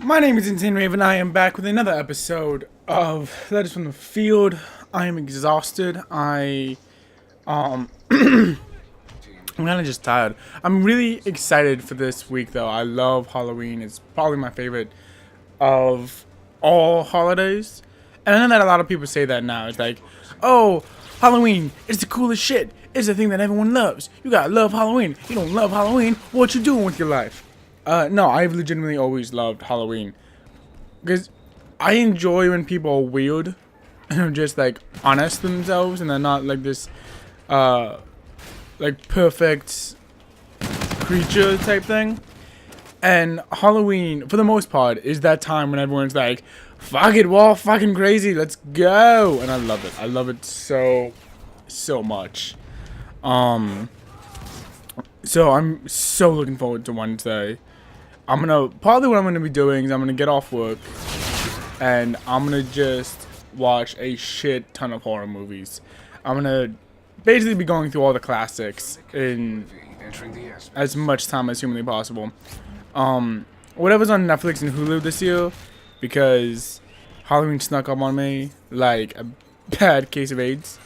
My name is Insane Raven. I am back with another episode of Letters from the Field. I am exhausted. I'm kind of just tired. I'm really excited for this week though. I love Halloween. It's probably my favorite of all holidays. And I know that a lot of people say that now. It's like, oh, Halloween is the coolest shit. It's the thing that everyone loves. You gotta love Halloween. You don't love Halloween, what you doing with your life? No, I've legitimately always loved Halloween. Because I enjoy when people are weird and are just like honest themselves and they're not like this like perfect creature type thing. And Halloween, for the most part, is that time when everyone's like, fuck it, we're all fucking crazy, let's go. And I love it. I love it so much. So I'm so looking forward to Wednesday. Probably what I'm gonna be doing is I'm gonna get off work and I'm gonna just watch a shit ton of horror movies. I'm gonna basically be going through all the classics in as much time as humanly possible. Whatever's on Netflix and Hulu this year, because Halloween snuck up on me like a bad case of AIDS,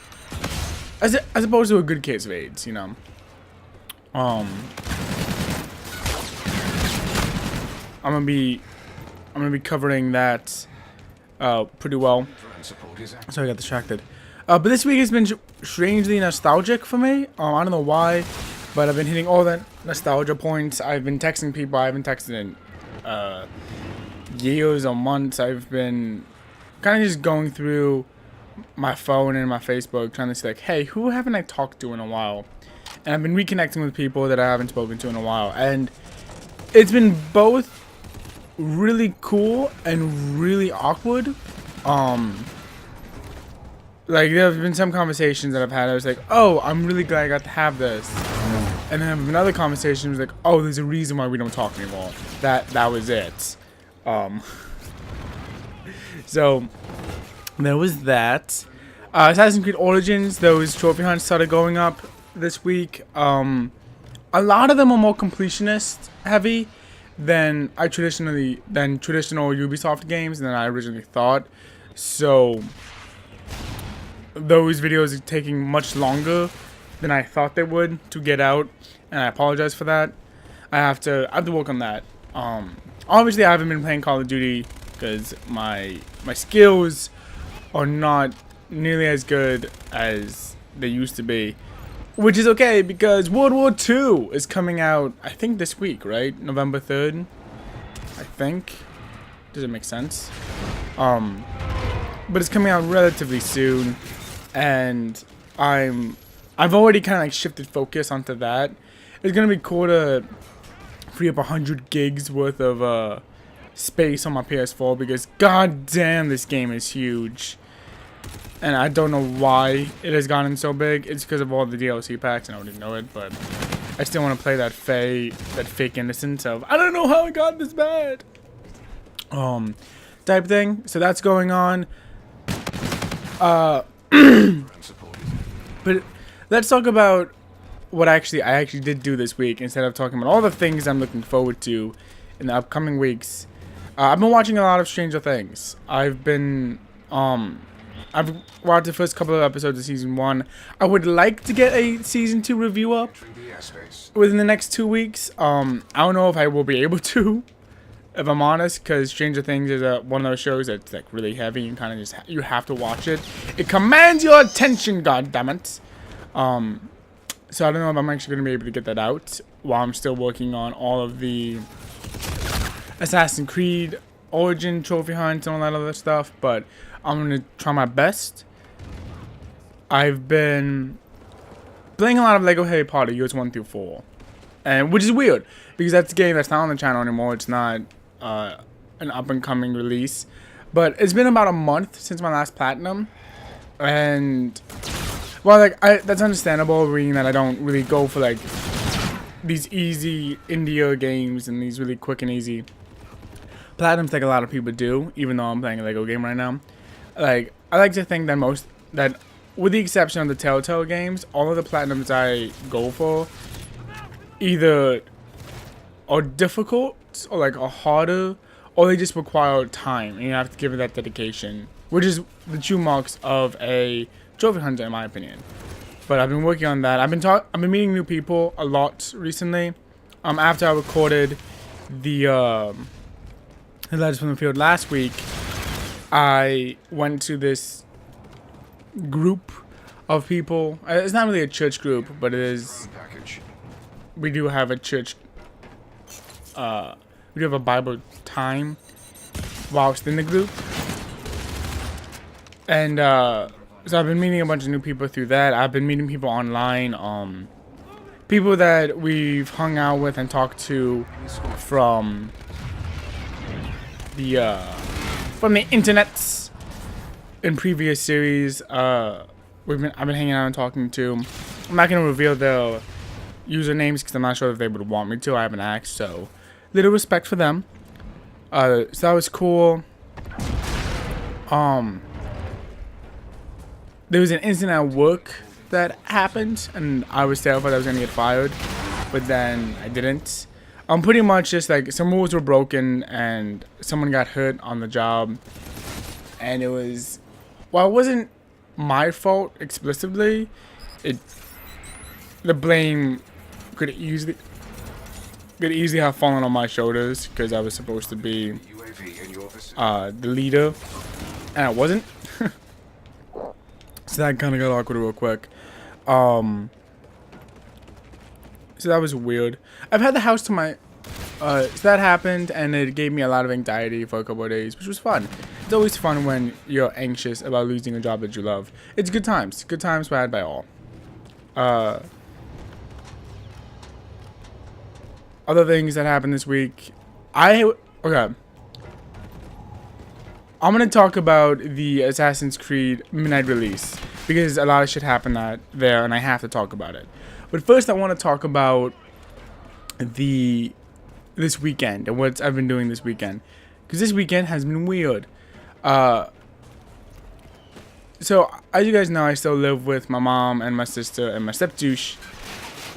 as opposed to a good case of AIDS, you know. I'm gonna be covering that pretty well. So I got distracted. But this week has been strangely nostalgic for me. I don't know why, but I've been hitting all the nostalgia points. I've been texting people I haven't texted in years or months. I've been kind of just going through my phone and my Facebook trying to see like, hey, who haven't I talked to in a while? And I've been reconnecting with people that I haven't spoken to in a while. And it's been both really cool and really awkward. Like there have been some conversations that I've had. I was like, oh, I'm really glad I got to have this. And then there have been other conversations like, oh, there's a reason why we don't talk anymore. That was it. So there was that. Assassin's Creed Origins, those trophy hunts started going up this week. A lot of them are more completionist heavy than traditional Ubisoft games than I originally thought. So those videos are taking much longer than I thought they would to get out, and I apologize for that. I have to work on that. Obviously I haven't been playing Call of Duty because my skills are not nearly as good as they used to be. Which is okay, because World War II is coming out, I think this week, right? November 3rd, I think. Does it make sense? But it's coming out relatively soon, and I've already kind of like shifted focus onto that. It's gonna be cool to free up 100 gigs worth of space on my PS4, because god damn, this game is huge. And I don't know why it has gotten so big. It's because of all the DLC packs, and I already know it, but I still want to play that fake innocence of, I don't know how it got this bad. Type thing. So that's going on. But let's talk about what I actually did do this week, instead of talking about all the things I'm looking forward to in the upcoming weeks. I've been watching a lot of Stranger Things. I've watched the first couple of episodes of season 1. I would like to get a season 2 review up within the next 2 weeks. I don't know if I will be able to, if I'm honest, because Stranger Things is one of those shows that's like really heavy and kind of just you have to watch it. It commands your attention, goddammit. So I don't know if I'm actually going to be able to get that out while I'm still working on all of the Assassin's Creed Origin trophy hunts and all that other stuff, but I'm going to try my best. I've been playing a lot of Lego Harry Potter years 1 through 4. And which is weird, because that's a game that's not on the channel anymore. It's not an up-and-coming release. But it's been about a month since my last platinum. And, well, like, that's understandable, being that I don't really go for, like, these easy indie games and these really quick and easy platinums like a lot of people do, even though I'm playing a Lego game right now. Like, I like to think that with the exception of the Telltale games, all of the platinums I go for either are difficult or like are harder or they just require time, and you have to give it that dedication, which is the true marks of a trophy hunter, in my opinion. But I've been working on that. I've been meeting new people a lot recently. After I recorded the Letters from the Field last week, I went to this group of people. It's not really a church group, but it is. We do have a church. We do have a Bible time whilst in the group, and so I've been meeting a bunch of new people through that. I've been meeting people online, people that we've hung out with and talked to from the internets in previous series. I've been hanging out and talking to. I'm not gonna reveal their usernames because I'm not sure if they would want me to. I haven't asked, so little respect for them. So that was cool. There was an incident at work that happened, and I was terrified I was gonna get fired, but then I didn't. Pretty much just like some rules were broken and someone got hurt on the job, and it wasn't my fault explicitly. The blame could easily have fallen on my shoulders because I was supposed to be the leader, and I wasn't. So that kind of got awkward real quick. So that was weird. I've had the house to my... so that happened, and it gave me a lot of anxiety for a couple of days, which was fun. It's always fun when you're anxious about losing a job that you love. It's good times. Good times were had by all. Other things that happened this week. Okay. I'm going to talk about the Assassin's Creed Midnight release, because a lot of shit happened there, and I have to talk about it. But first, I want to talk about this weekend and what I've been doing this weekend, because this weekend has been weird. So, as you guys know, I still live with my mom and my sister and my step-douche.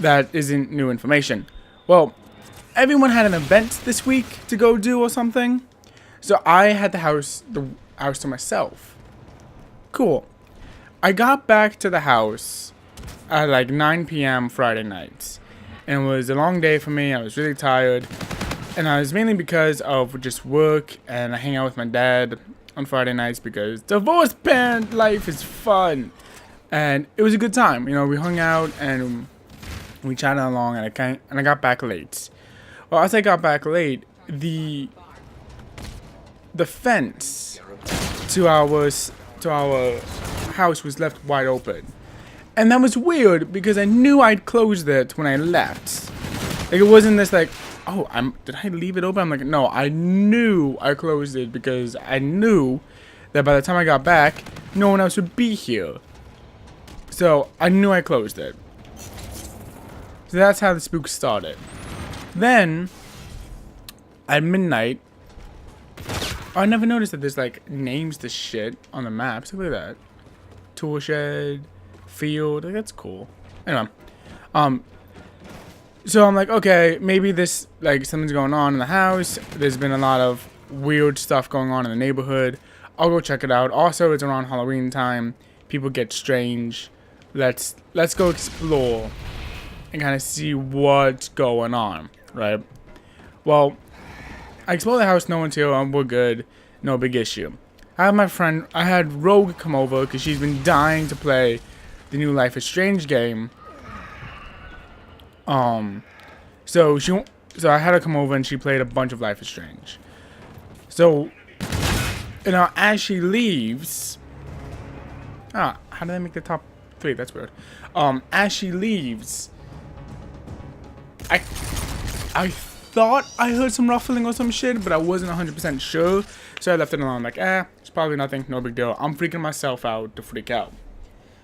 That isn't new information. Well, everyone had an event this week to go do or something. So I had the house to myself. Cool. I got back to the house at like 9 p.m. Friday night. And it was a long day for me. I was really tired. And it was mainly because of just work, and I hang out with my dad on Friday nights because divorced parent life is fun. And it was a good time. You know, we hung out and we chatted along, and I got back late. Well, as I got back late, the fence to our house was left wide open, and that was weird because I knew I'd closed it when I left. Like, it wasn't this like, oh, did I leave it open? I'm like, no, I knew I closed it because I knew that by the time I got back, no one else would be here. So I knew I closed it. So that's how the spook started. Then at midnight, I never noticed that there's like names to shit on the maps. Look at that. Tool shed, field. Like, that's cool. Anyway, so I'm like, okay, maybe this, like, something's going on in the house. There's been a lot of weird stuff going on in the neighborhood. I'll go check it out. Also, it's around Halloween time. People get strange. Let's go explore and kind of see what's going on, right? Well, I explored the house, no one's here, we're good, no big issue. I had Rogue come over because she's been dying to play the new Life is Strange game. So I had her come over and she played a bunch of Life is Strange. So, you know, as she leaves, how did I make the top 3? That's weird. As she leaves, I thought I heard some ruffling or some shit, but I wasn't 100% sure, so I left it alone. Like, it's probably nothing, no big deal. I'm freaking myself out to freak out.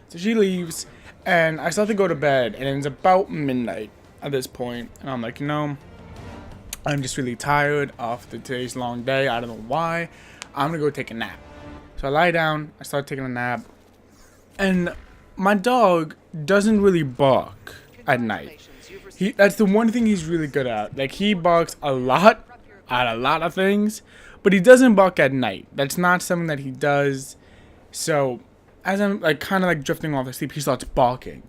So she leaves, and I start to go to bed, and it's about midnight at this point, and I'm like, no, I'm just really tired after today's long day. I don't know why. I'm gonna go take a nap. So I lie down, I start taking a nap, and my dog doesn't really bark at night. That's the one thing he's really good at. Like, he barks a lot at a lot of things, but he doesn't bark at night. That's not something that he does. So as I'm like kind of like drifting off to sleep, he starts barking.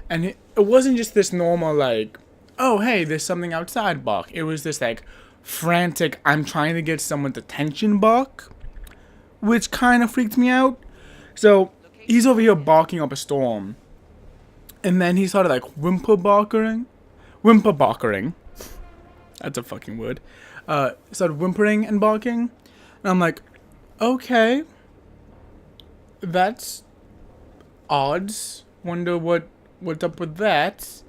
And it wasn't just this normal like, oh hey, there's something outside bark. It was this like frantic, I'm trying to get someone's attention bark, which kind of freaked me out. So he's over here barking up a storm, and then he started like whimper barking. That's a fucking word. Started whimpering and barking, and I'm like, okay, that's odd. Wonder what's up with that.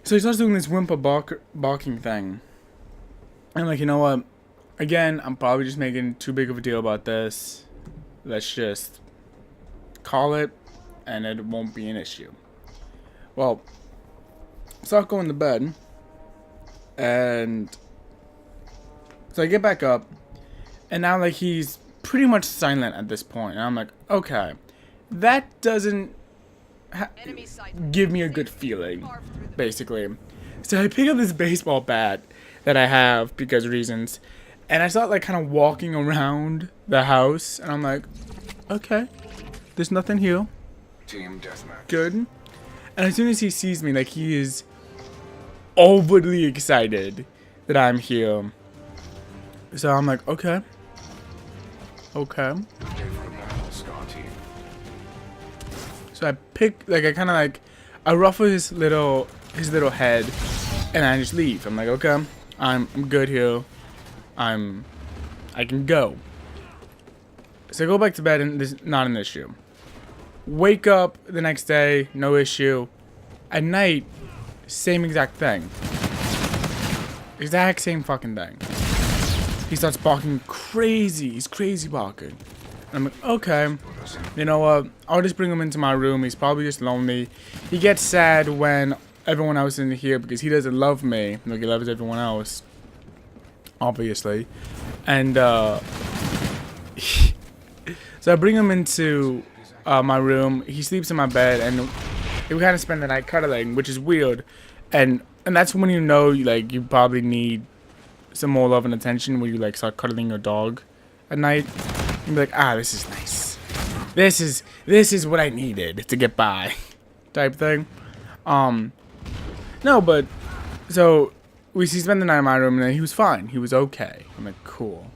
So he starts doing this barking thing. I'm like, you know what? Again, I'm probably just making too big of a deal about this. Let's just call it, and it won't be an issue. Well, start going to bed, and so I get back up, and now like he's pretty much silent at this point, and I'm like, okay, that doesn't give me a good feeling, basically. So I pick up this baseball bat that I have because reasons, and I start like kind of walking around the house, and I'm like, okay, there's nothing here. Team deathmatch. Good. And as soon as he sees me, like he is overly excited that I'm here. So I'm like, okay. Okay. So I pick, like I kind of like, I ruffle his little head, and I just leave. I'm like, okay, I'm good here. I can go. So I go back to bed, and there's not an issue. Wake up the next day, no issue. At night, same exact thing. Exact same fucking thing. He starts barking crazy. He's crazy barking. And I'm like, okay, you know what? I'll just bring him into my room. He's probably just lonely. He gets sad when everyone else is in here because he doesn't love me like he loves everyone else, obviously. And so I bring him into my room. He sleeps in my bed, and we kind of spend the night cuddling, which is weird. And that's when you know, like, you probably need some more love and attention, when you like start cuddling your dog at night. You'll be like, ah, this is nice. This is what I needed to get by, type thing. No, but so we spent the night in my room, and he was fine. He was okay. I'm like, cool.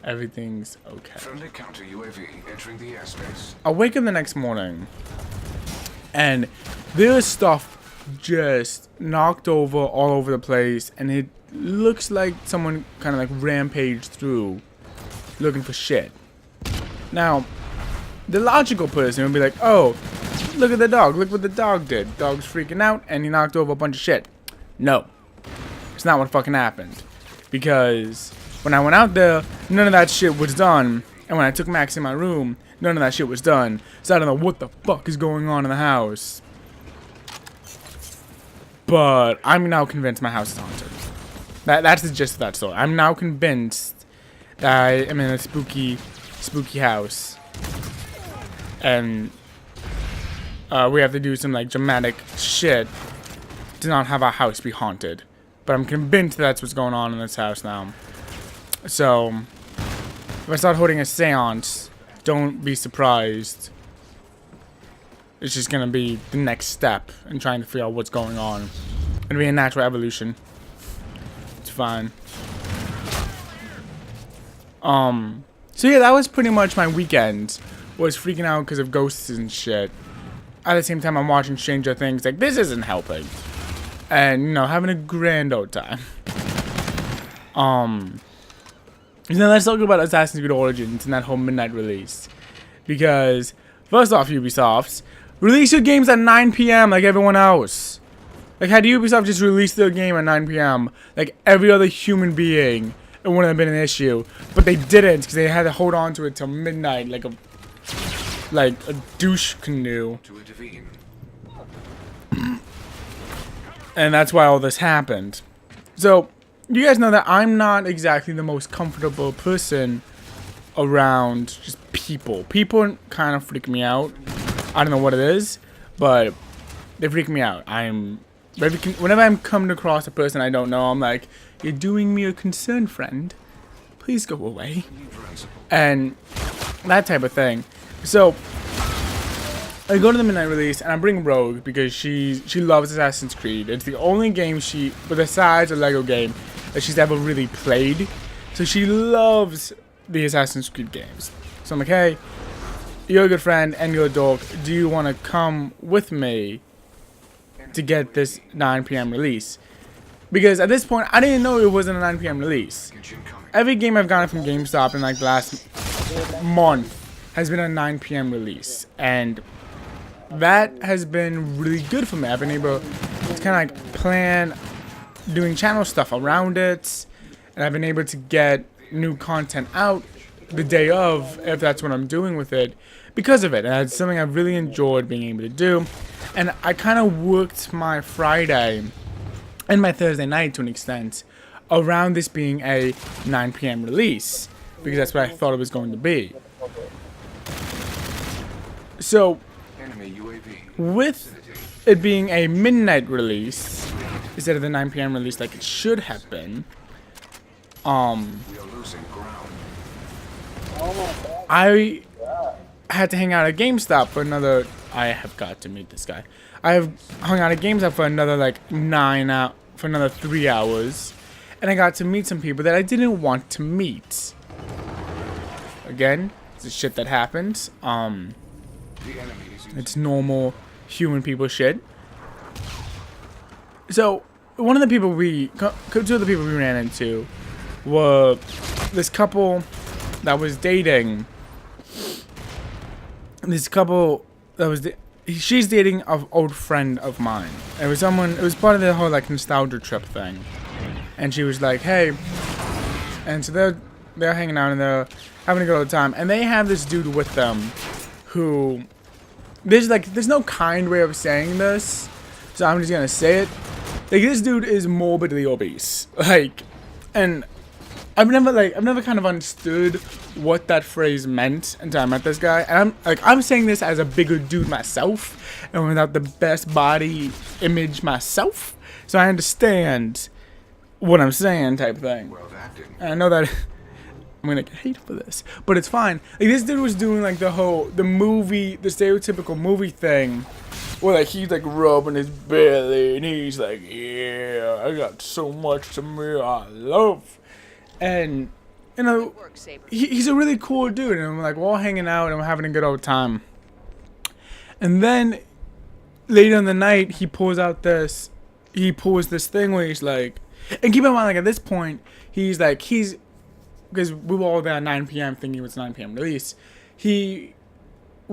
Everything's okay. Friendly counter UAV entering the airspace. I wake up the next morning, and there's stuff just knocked over all over the place, and it looks like someone kind of like rampaged through looking for shit. Now, the logical person would be like, oh, look at the dog. Look what the dog did. Dog's freaking out, and he knocked over a bunch of shit. No. It's not what fucking happened. Because when I went out there, none of that shit was done. And when I took Max in my room, none of that shit was done. So I don't know what the fuck is going on in the house. But I'm now convinced my house is haunted. That's the gist of that story. I'm now convinced that I am in a spooky house. And we have to do some like dramatic shit to not have our house be haunted. But I'm convinced that's what's going on in this house now. So if I start holding a seance, don't be surprised. It's just gonna be the next step in trying to figure out what's going on. It'll be a natural evolution. It's fine. So yeah, that was pretty much my weekend. Was freaking out because of ghosts and shit. At the same time, I'm watching Stranger Things. Like, this isn't helping. And, you know, having a grand old time. Now let's talk about Assassin's Creed Origins and that whole midnight release. Because, first off, Ubisoft, release your games at 9 p.m. like everyone else. Like, had Ubisoft just released their game at 9 p.m. like every other human being, it wouldn't have been an issue. But they didn't, because they had to hold on to it till midnight like a douche canoe. And that's why all this happened. So, you guys know that I'm not exactly the most comfortable person around just people. People kind of freak me out. I don't know what it is, but they freak me out. Whenever I'm coming across a person I don't know, I'm like, You're doing me a concern, friend. Please go away. And that type of thing. So I go to the midnight release and I bring Rogue because she loves Assassin's Creed. It's the only game besides a Lego game, that she's ever really played. So she loves the Assassin's Creed games. So I'm like, hey, you're a good friend and you're a dork. Do you want to come with me to get this 9 p.m. release? Because at this point, I didn't know it wasn't a 9 p.m. release. Every game I've gotten from GameStop in like the last month has been a 9 p.m. release. And that has been really good for me. I've been able to kind of like plan doing channel stuff around it. And I've been able to get new content out the day of, if that's what I'm doing with it, because of it. And it's something I've really enjoyed being able to do. And I kind of worked my Friday and my Thursday night to an extent around this being a 9 p.m. release, because that's what I thought it was going to be. So with it being a midnight release instead of the 9 p.m. release like it should have been, I had to hang out at GameStop for another. I have got to meet this guy. I have hung out at GameStop for another like 3 hours, and I got to meet some people that I didn't want to meet. Again, it's the shit that happens. It's normal human people shit. So two of the people we ran into were this couple that was dating. She's dating an old friend of mine. It was part of the whole like nostalgia trip thing. And she was like, hey, and so they're hanging out and they're having a good old time. And they have this dude with them who, there's no kind way of saying this, so I'm just gonna say it. Like, this dude is morbidly obese. Like, and I've never kind of understood what that phrase meant until I met this guy. And I'm saying this as a bigger dude myself, and without the best body image myself, so I understand what I'm saying, type thing. And I know that I'm gonna get hate for this, but it's fine. Like, this dude was doing like the stereotypical movie thing, where like he's like rubbing his belly and he's like, yeah, I got so much to me I love. And, you know, he's a really cool dude, and we're all hanging out and we're having a good old time. And then later in the night, he pulls this thing where he's like, and keep in mind, like, at this point, because we were all there at 9 p.m. thinking it was 9 p.m. release. We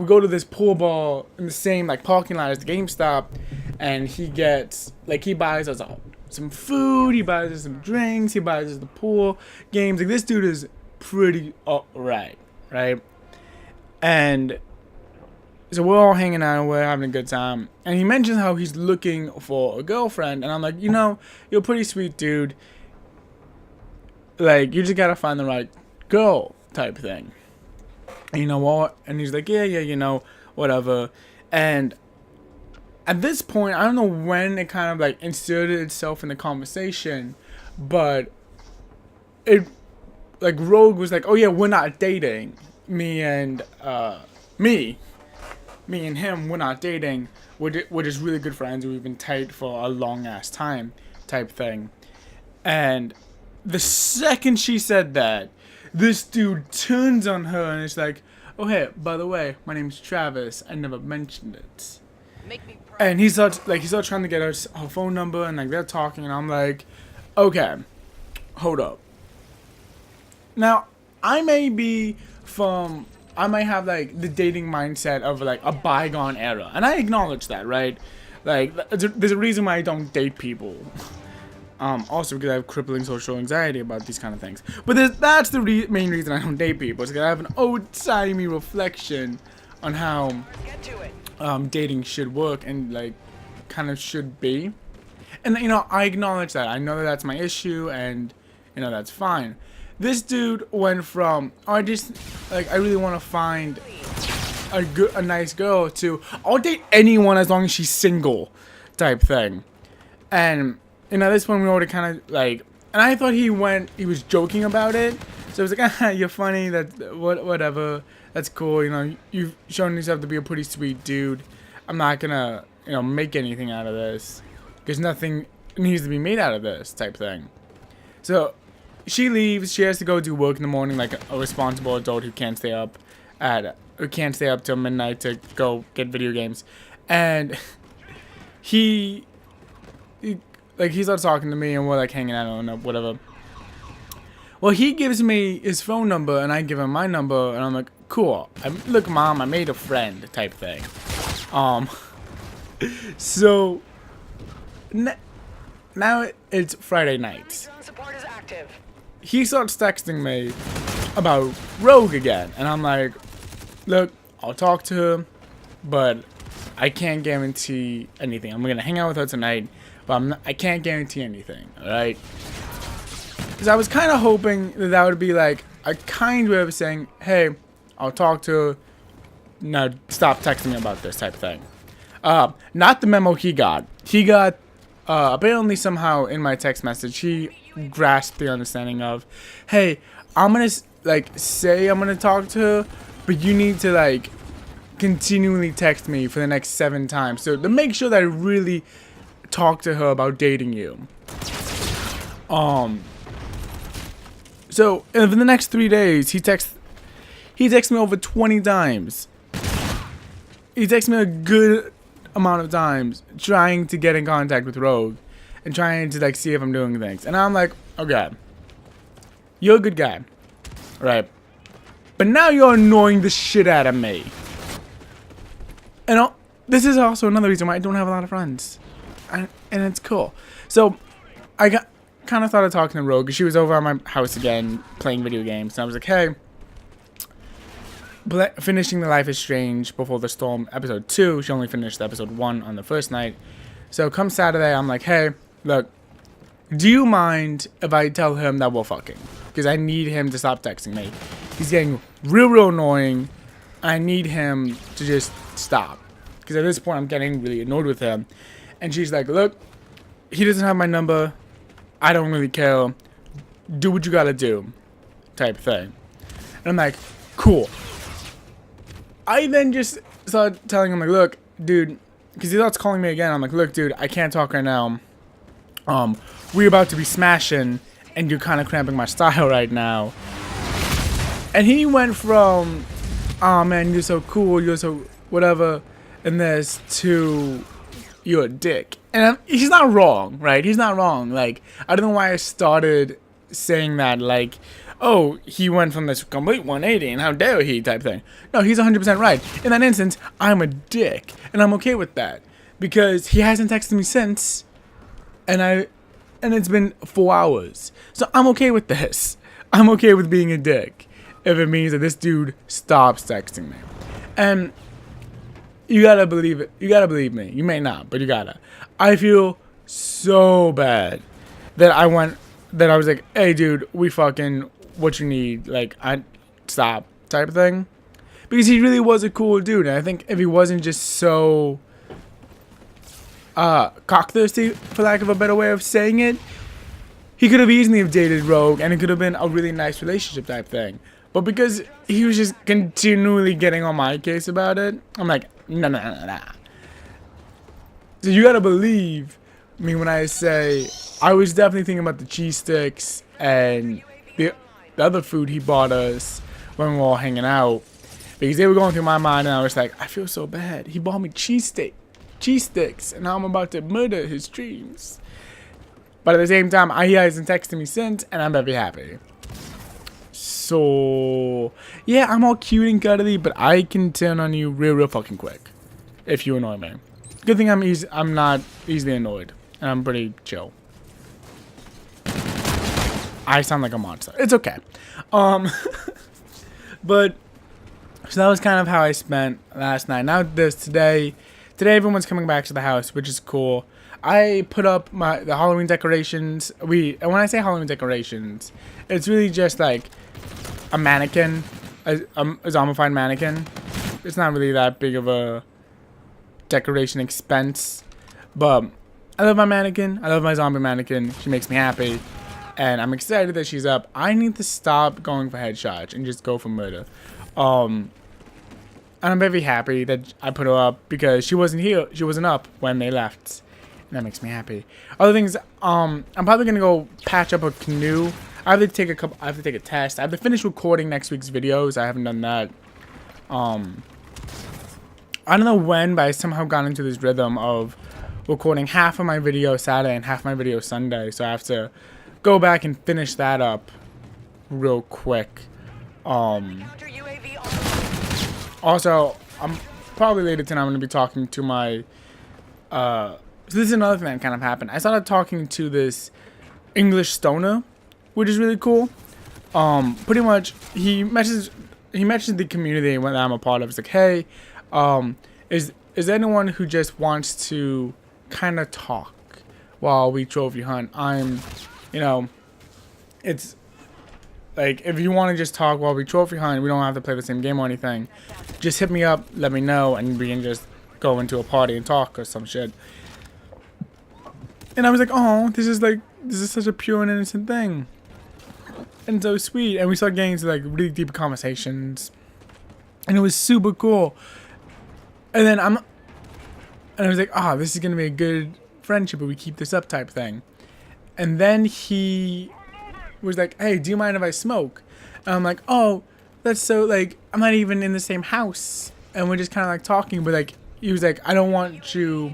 go to this pool ball in the same like parking lot as the GameStop, and he buys us some food, he buys us some drinks, he buys us the pool games. Like, this dude is pretty alright, right? And so we're all hanging out and we're having a good time. And he mentions how he's looking for a girlfriend, and I'm like, you're a pretty sweet dude. Like, you just gotta find the right girl, type thing. And you know what? And he's like, yeah, whatever. And at this point, I don't know when it kind of like inserted itself in the conversation, but it, like, Rogue was like, oh yeah, we're not dating. Me and him, we're not dating. We're just really good friends. We've been tight for a long ass time, type thing. And the second she said that, this dude turns on her and is like, oh hey, by the way, my name's Travis. I never mentioned it. And he starts trying to get her phone number, and like they're talking, and I'm like, okay, hold up. Now, I might have like the dating mindset of like a bygone era, and I acknowledge that, right? Like, there's a reason why I don't date people. Also because I have crippling social anxiety about these kind of things. But that's the main reason I don't date people. It's because I have an old-timey reflection on how dating should work and like kind of should be. And I acknowledge that. I know that that's my issue, and that's fine. This dude went from, I really want to find a nice girl, to I'll date anyone as long as she's single, type thing. And at this point, we already kind of like And I thought he was joking about it. So I was like, ah, you're funny, whatever, that's cool, you know, you've shown yourself to be a pretty sweet dude. I'm not gonna, you know, make anything out of this, because nothing needs to be made out of this type thing. So she leaves, she has to go do work in the morning like a responsible adult who can't stay up till midnight to go get video games. And he starts talking to me and we're like hanging out and whatever. Well, he gives me his phone number and I give him my number and I'm like, cool. Look, Mom, I made a friend type thing. So now it's Friday night. He starts texting me about Rogue again, and I'm like, look, I'll talk to her, but I can't guarantee anything. I'm gonna hang out with her tonight, but I can't guarantee anything, alright? Because I was kind of hoping that would be like a kind way of saying, hey, I'll talk to her, now stop texting me about this type of thing. Not the memo he got. He got, apparently somehow in my text message, he grasped the understanding of, hey, I'm gonna, say I'm gonna talk to her, but you need to, continually text me for the next 7 times. So to make sure that I really talk to her about dating you. So, for the next 3 days, he texts me over 20 times. He texts me a good amount of times trying to get in contact with Rogue and trying to see if I'm doing things. And I'm like, okay, you're a good guy, right? But now you're annoying the shit out of me. And this is also another reason why I don't have a lot of friends. And it's cool. So I kind of thought of talking to Rogue because she was over at my house again playing video games. And I was like, hey, finishing The Life is Strange Before the Storm episode 2. She only finished episode 1 on the first night. So come Saturday, I'm like, hey, look, do you mind if I tell him that we're fucking? Because I need him to stop texting me. He's getting real annoying. I need him to just stop. Because at this point, I'm getting really annoyed with him. And she's like, look, he doesn't have my number. I don't really care. Do what you gotta do. Type thing. And I'm like, cool. I then just started telling him, like, look, dude, because he starts calling me again. I'm like, look, dude, I can't talk right now. We're about to be smashing, and you're kind of cramping my style right now. And he went from, oh, man, you're so cool, you're so whatever, and this, to, you're a dick. And he's not wrong, right? He's not wrong. I don't know why I started saying that, oh, he went from this complete 180 and how dare he type thing. No, he's 100% right. In that instance, I'm a dick. And I'm okay with that. Because he hasn't texted me since. And it's been 4 hours. So I'm okay with this. I'm okay with being a dick. If it means that this dude stops texting me. And you gotta believe it. You gotta believe me. You may not, but you gotta. I feel so bad that I was like, hey dude, we fucking, what you need, I stop type of thing, because he really was a cool dude. And I think if he wasn't just so cock-thirsty, for lack of a better way of saying it, he could have easily have dated Rogue and it could have been a really nice relationship type thing. But because he was just continually getting on my case about it, I'm like, nah. So you gotta believe me when I say I was definitely thinking about the cheese sticks and the other food he bought us when we were all hanging out, because they were going through my mind, and I was like, I feel so bad. He bought me cheese sticks, and now I'm about to murder his dreams. But at the same time, he hasn't texted me since, and I'm very happy. So yeah, I'm all cute and cuddly, but I can turn on you real fucking quick if you annoy me. Good thing I'm not easily annoyed, and I'm pretty chill. I sound like a monster. It's okay. But so that was kind of how I spent last night. Now today everyone's coming back to the house, which is cool. I put up the Halloween decorations. And when I say Halloween decorations, it's really just like a mannequin, a zombified mannequin. It's not really that big of a decoration expense, but I love my mannequin. I love my zombie mannequin. She makes me happy. and I'm excited that she's up. I need to stop going for headshots and just go for murder. And I'm very happy that I put her up because she wasn't here. She wasn't up when they left. And that makes me happy. Other things, I'm probably gonna go patch up a canoe. I have to take a test. I have to finish recording next week's videos. I haven't done that. I don't know when, but I somehow got into this rhythm of recording half of my video Saturday and half of my video Sunday. So I have to go back and finish that up real quick. Also, I'm probably later tonight I'm going to be talking to my, so this is another thing that kind of happened. I started talking to this English stoner, which is really cool. Pretty much, he mentions the community that I'm a part of. It's like, hey, is anyone who just wants to kind of talk while we trophy hunt? It's like, if you want to just talk while we trophy hunt, we don't have to play the same game or anything. Just hit me up, let me know, and we can just go into a party and talk or some shit. And I was like, oh, this is such a pure and innocent thing. And so sweet. And we started getting into like really deep conversations. And it was super cool. And then I was like, oh, this is going to be a good friendship if we keep this up type thing. And then he was like, hey, do you mind if I smoke? And I'm like, oh, that's so, like, I'm not even in the same house. And we're just kind of like talking, but like, he was like, I don't want you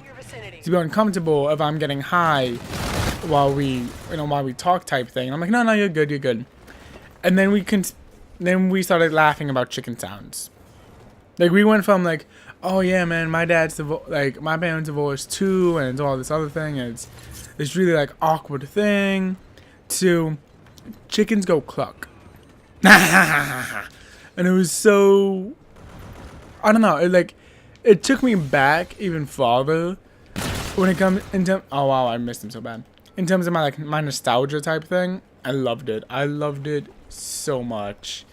to be uncomfortable if I'm getting high while we talk type thing. And I'm like, no, you're good, you're good. And then we started laughing about chicken sounds. Like, we went from like, oh yeah, man, my parents divorced too, and it's all this other thing, and it's this really like awkward thing, to chickens go cluck. And it was so, I don't know, it took me back even farther when it comes into, oh wow, I missed him so bad. In terms of my nostalgia type thing, I loved it. I loved it so much.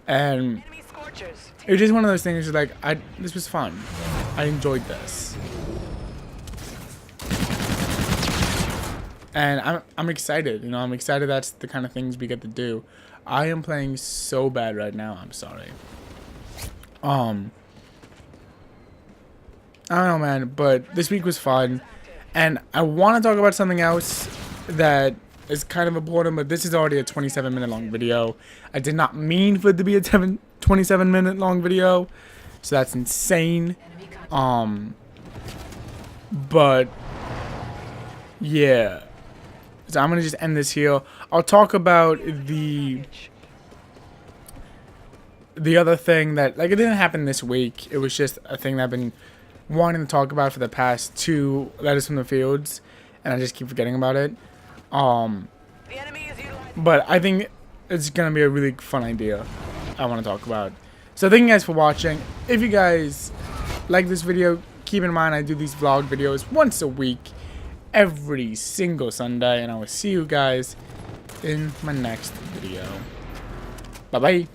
And it was just one of those things like, this was fun. I enjoyed this. And I'm excited, I'm excited that's the kind of things we get to do. I am playing so bad right now, I'm sorry. I don't know, man, but this week was fun. And I want to talk about something else that is kind of important, but this is already a 27-minute long video. I did not mean for it to be a 27-minute long video, so that's insane. But yeah, so I'm gonna just end this here. I'll talk about the other thing that, like, it didn't happen this week. It was just a thing that I've been wanting to talk about for the past 2 letters from the fields, and I just keep forgetting about it. But I think it's gonna be a really fun idea I want to talk about. So thank you guys for watching. If you guys like this video, keep in mind I do these vlog videos once a week, every single Sunday, and I will see you guys in my next video. Bye bye.